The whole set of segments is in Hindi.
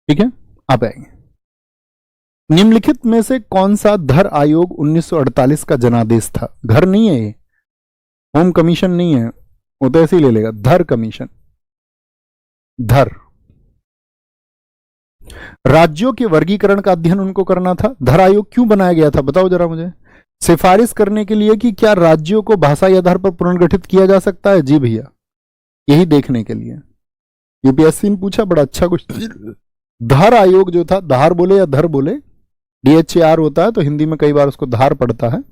ठीक है, आप आएंगे। निम्नलिखित में से कौन सा धर आयोग 1948 का जनादेश था? घर नहीं है ये, होम कमीशन नहीं है, वो तो ऐसे ही ले लेगा, धर कमीशन, धर। राज्यों के वर्गीकरण का अध्ययन उनको करना था। धर आयोग क्यों बनाया गया था बताओ जरा मुझे। सिफारिश करने के लिए कि क्या राज्यों को भाषाई आधार पर पुनर्गठित किया जा सकता है? जी भैया, यही देखने के लिए यूपीएससी ने पूछा, बड़ा अच्छा कुछ। धर आयोग जो था, धार बोले या धर बोले, DHAR होता है तो हिंदी में कई बार उसको धार पड़ता है।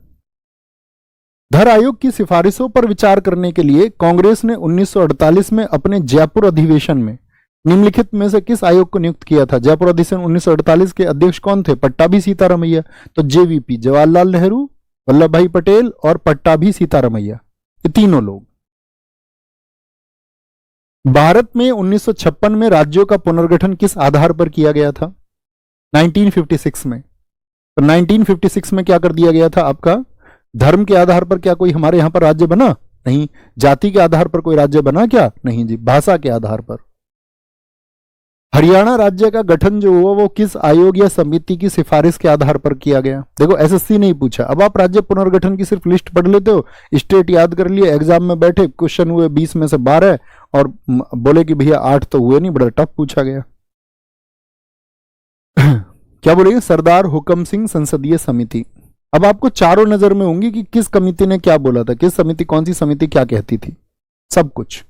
धर आयोग की सिफारिशों पर विचार करने के लिए कांग्रेस ने 1948 में अपने जयपुर अधिवेशन में निम्नलिखित में से किस आयोग को नियुक्त किया था? जयपुर अधिवेशन 1948 के अध्यक्ष कौन थे? पट्टाभी सीतारमैया। तो JVP, जवाहरलाल नेहरू, वल्लभ भाई पटेल और पट्टाभी सीतारमैया, ये तीनों लोग। भारत में 1956 में राज्यों का पुनर्गठन किस आधार पर किया गया था? 1956 में। तो 1956 में क्या कर दिया गया था आपका? धर्म के आधार पर क्या कोई हमारे यहां पर राज्य बना? नहीं। जाति के आधार पर कोई राज्य बना क्या? नहीं जी, भाषा के आधार पर। हरियाणा राज्य का गठन जो हुआ वो किस आयोग या समिति की सिफारिश के आधार पर किया गया? देखो SSC नहीं पूछा, अब आप राज्य पुनर्गठन की सिर्फ लिस्ट पढ़ लेते हो, स्टेट याद कर लिए, एग्जाम में बैठे, क्वेश्चन हुए 20 में से 12 और बोले कि भैया 8 तो हुए नहीं, बड़ा टफ पूछा गया। क्या बोलेंगे? सरदार हुकम सिंह संसदीय समिति। अब आपको चारों नजर में होंगी कि किस कमिटी ने क्या बोला था, किस समिति, कौन सी समिति क्या कहती थी, सब कुछ।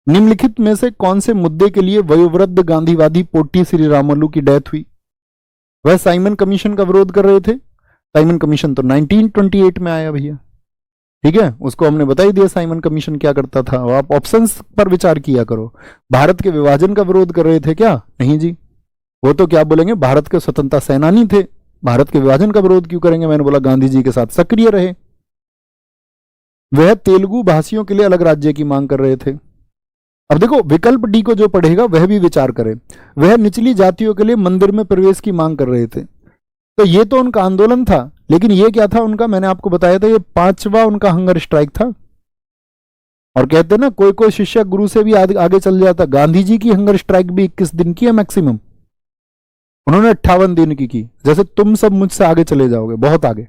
निम्नलिखित में से कौन से मुद्दे के लिए वयोवृद्ध गांधीवादी पोटी श्री रामुलु की डेथ हुई? वह साइमन कमीशन का विरोध कर रहे थे। साइमन कमीशन तो 1928 में आया भैया, ठीक है, उसको हमने बता ही दिया साइमन कमीशन क्या करता था। आप ऑप्शंस पर विचार किया करो। भारत के विभाजन का विरोध कर रहे थे क्या? नहीं जी, वो तो क्या बोलेंगे, भारत के स्वतंत्रता सेनानी थे, भारत के विभाजन का विरोध क्यों करेंगे? मैंने बोला गांधी जी के साथ सक्रिय रहे। वह तेलुगु भाषियों के लिए अलग राज्य की मांग कर रहे थे। अब देखो विकल्प डी को जो पढ़ेगा वह भी विचार करे। वह निचली जातियों के लिए मंदिर में प्रवेश की मांग कर रहे थे। तो ये तो उनका आंदोलन था, लेकिन ये क्या था उनका? मैंने आपको बताया था, ये 5वां उनका हंगर स्ट्राइक था। और कहते हैं ना, कोई कोई शिष्य गुरु से भी आगे चल जाता। गांधी जी की हंगर स्ट्राइक भी 21 दिन की है मैक्सिमम, उन्होंने 58 दिन की। जैसे तुम सब मुझसे आगे चले जाओगे, बहुत आगे,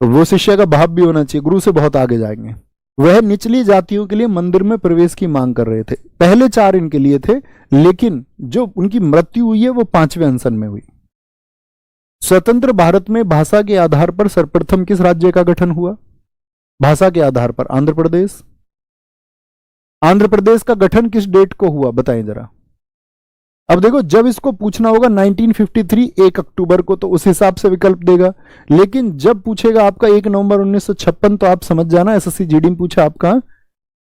तो वो शिष्य का भाव भी होना चाहिए, गुरु से बहुत आगे जाएंगे। वह निचली जातियों के लिए मंदिर में प्रवेश की मांग कर रहे थे। पहले 4 इनके लिए थे, लेकिन जो उनकी मृत्यु हुई है वो 5वें अनशन में हुई। स्वतंत्र भारत में भाषा के आधार पर सर्वप्रथम किस राज्य का गठन हुआ? भाषा के आधार पर आंध्र प्रदेश। आंध्र प्रदेश का गठन किस डेट को हुआ बताएं जरा। अब देखो जब इसको पूछना होगा 1953 1 अक्टूबर को, तो उस हिसाब से विकल्प देगा। लेकिन जब पूछेगा आपका 1 नवंबर 1956, तो आप समझ जाना SSC GD में पूछा आपका।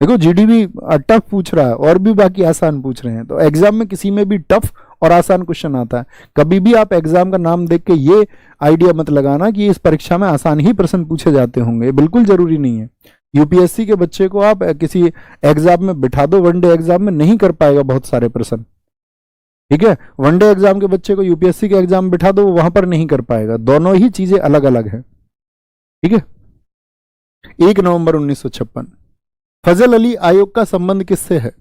देखो GD भी टफ पूछ रहा है और भी बाकी आसान पूछ रहे हैं, तो एग्जाम में किसी में भी टफ और आसान क्वेश्चन आता है। कभी भी आप एग्जाम का नाम देख के ये आइडिया मत लगाना कि इस परीक्षा में आसान ही प्रश्न पूछे जाते होंगे, बिल्कुल जरूरी नहीं है। यूपीएससी के बच्चे को आप किसी एग्जाम में बिठा दो, वनडे एग्जाम में नहीं कर पाएगा बहुत सारे प्रश्न, ठीक है। वनडे एग्जाम के बच्चे को यूपीएससी के एग्जाम में बिठा दो, वो वहां पर नहीं कर पाएगा। दोनों ही चीजें अलग अलग हैं, ठीक है। 1 नवंबर 1956। फजल अली आयोग का संबंध किससे है?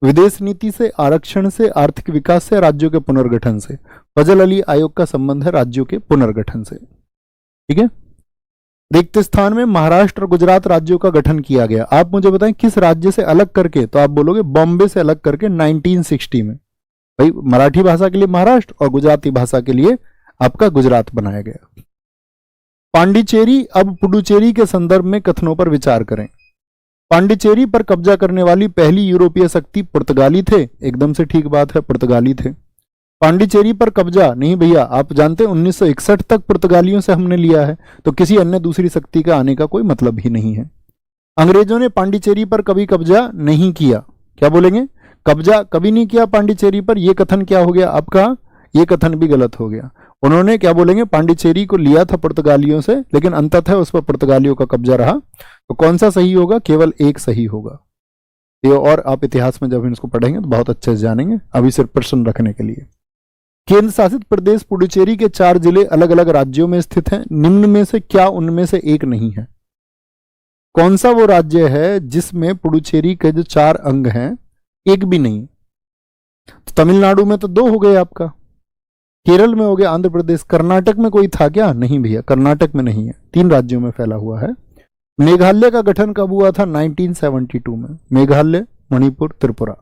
विदेश नीति से, आरक्षण से, आर्थिक विकास से, राज्यों के पुनर्गठन से। फजल अली आयोग का संबंध है राज्यों के पुनर्गठन से, ठीक है। रिक्त स्थान में महाराष्ट्र और गुजरात राज्यों का गठन किया गया। आप मुझे बताएं किस राज्य से अलग करके? तो आप बोलोगे बॉम्बे से अलग करके 1960 में। भाई मराठी भाषा के लिए महाराष्ट्र और गुजराती भाषा के लिए आपका गुजरात बनाया गया। पांडिचेरी अब पुडुचेरी के संदर्भ में कथनों पर विचार करें। पांडिचेरी पर कब्जा करने वाली पहली यूरोपीय शक्ति पुर्तगाली थे। एकदम से ठीक बात है, पुर्तगाली थे। पांडिचेरी पर कब्जा नहीं भैया, आप जानते हैं 1961 तक पुर्तगालियों से हमने लिया है, तो किसी अन्य दूसरी शक्ति का आने का कोई मतलब ही नहीं है। अंग्रेजों ने पांडिचेरी पर कभी कब्जा नहीं किया। क्या बोलेंगे? कब्जा कभी नहीं किया पांडिचेरी पर। यह कथन क्या हो गया आपका? यह कथन भी गलत हो गया। उन्होंने क्या बोलेंगे, पांडिचेरी को लिया था पुर्तगालियों से, लेकिन अंततः उस पर पुर्तगालियों का कब्जा रहा। तो कौन सा सही होगा? केवल एक सही होगा ये, और आप इतिहास में जब इसको पढ़ेंगे तो बहुत अच्छे से जानेंगे, अभी सिर्फ प्रश्न रखने के लिए। केंद्र शासित प्रदेश पुडुचेरी के 4 जिले अलग अलग राज्यों में स्थित हैं। निम्न में से क्या उनमें से एक नहीं है? कौन सा वो राज्य है जिसमें पुडुचेरी के जो 4 अंग हैं एक भी नहीं? तमिलनाडु में तो 2 हो गए आपका, केरल में हो गया, आंध्र प्रदेश, कर्नाटक में कोई था क्या? नहीं भैया, कर्नाटक में नहीं है, 3 राज्यों में फैला हुआ है। मेघालय का गठन कब हुआ था? 1972 में। मेघालय, मणिपुर, त्रिपुरा।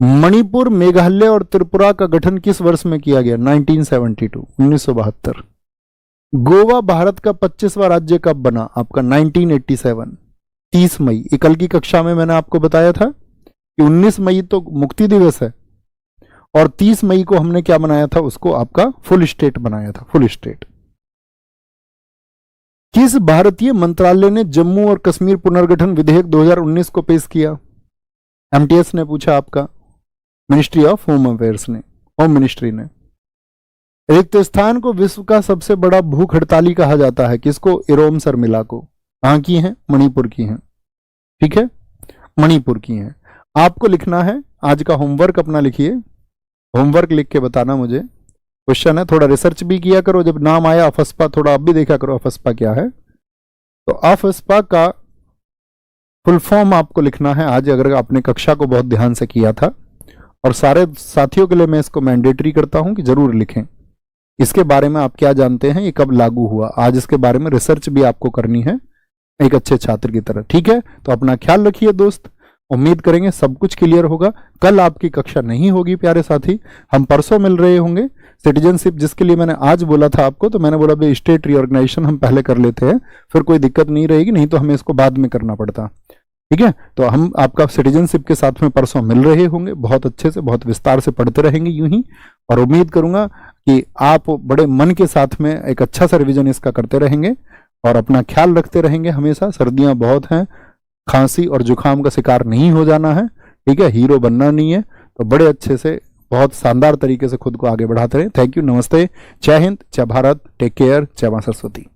मणिपुर, मेघालय और त्रिपुरा का गठन किस वर्ष में किया गया? 1972, 1972। गोवा भारत का 25वां राज्य कब बना? आपका 1987, 30 मई। ये कल की कक्षा में मैंने आपको बताया था कि 19 मई तो मुक्ति दिवस है और 30 मई को हमने क्या बनाया था? उसको आपका फुल स्टेट बनाया था, फुल स्टेट। किस भारतीय मंत्रालय ने जम्मू और कश्मीर पुनर्गठन विधेयक 2019 को पेश किया? एमटीएस ने पूछा, आपका मिनिस्ट्री ऑफ होम अफेयर्स ने, होम मिनिस्ट्री ने। रिक्त स्थान को विश्व का सबसे बड़ा भूख हड़ताली कहा जाता है, किसको? इरोम शर्मिला को। कहां की है? मणिपुर की है, ठीक है, मणिपुर की है। आपको लिखना है आज का होमवर्क, अपना लिखिए, होमवर्क लिख के बताना मुझे। क्वेश्चन है, थोड़ा रिसर्च भी किया करो, जब नाम आया अफस्पा थोड़ा अब भी देखा करो अफस्पा क्या है। तो अफस्पा का फुल फॉर्म आपको लिखना है आज, अगर आपने कक्षा को बहुत ध्यान से किया था, और सारे साथियों के लिए मैं इसको मैंडेटरी करता हूं कि जरूर लिखें। इसके बारे में आप क्या जानते हैं, ये कब लागू हुआ, आज इसके बारे में रिसर्च भी आपको करनी है एक अच्छे छात्र की तरह, ठीक है। तो अपना ख्याल रखिए दोस्त, उम्मीद करेंगे सब कुछ क्लियर होगा। कल आपकी कक्षा नहीं होगी प्यारे साथी, हम परसों मिल रहे होंगे। सिटीजनशिप जिसके लिए मैंने आज बोला था आपको, तो मैंने बोला भाई स्टेट रीऑर्गेनाइजेशन हम पहले कर लेते हैं, फिर कोई दिक्कत नहीं रहेगी, नहीं तो हमें इसको बाद में करना पड़ता, ठीक है। तो हम आपका सिटीजनशिप के साथ में परसों मिल रहे होंगे, बहुत अच्छे से, बहुत विस्तार से पढ़ते रहेंगे यूं ही, और उम्मीद करूंगा कि आप बड़े मन के साथ में एक अच्छा सा रिवीजन इसका करते रहेंगे और अपना ख्याल रखते रहेंगे हमेशा। सर्दियां बहुत हैं, खांसी और जुकाम का शिकार नहीं हो जाना है, ठीक है, हीरो बनना नहीं है। तो बड़े अच्छे से, बहुत शानदार तरीके से खुद को आगे बढ़ाते रहें। थैंक यू, नमस्ते, जय हिंद, जय भारत, टेक केयर, जय मां सरस्वती।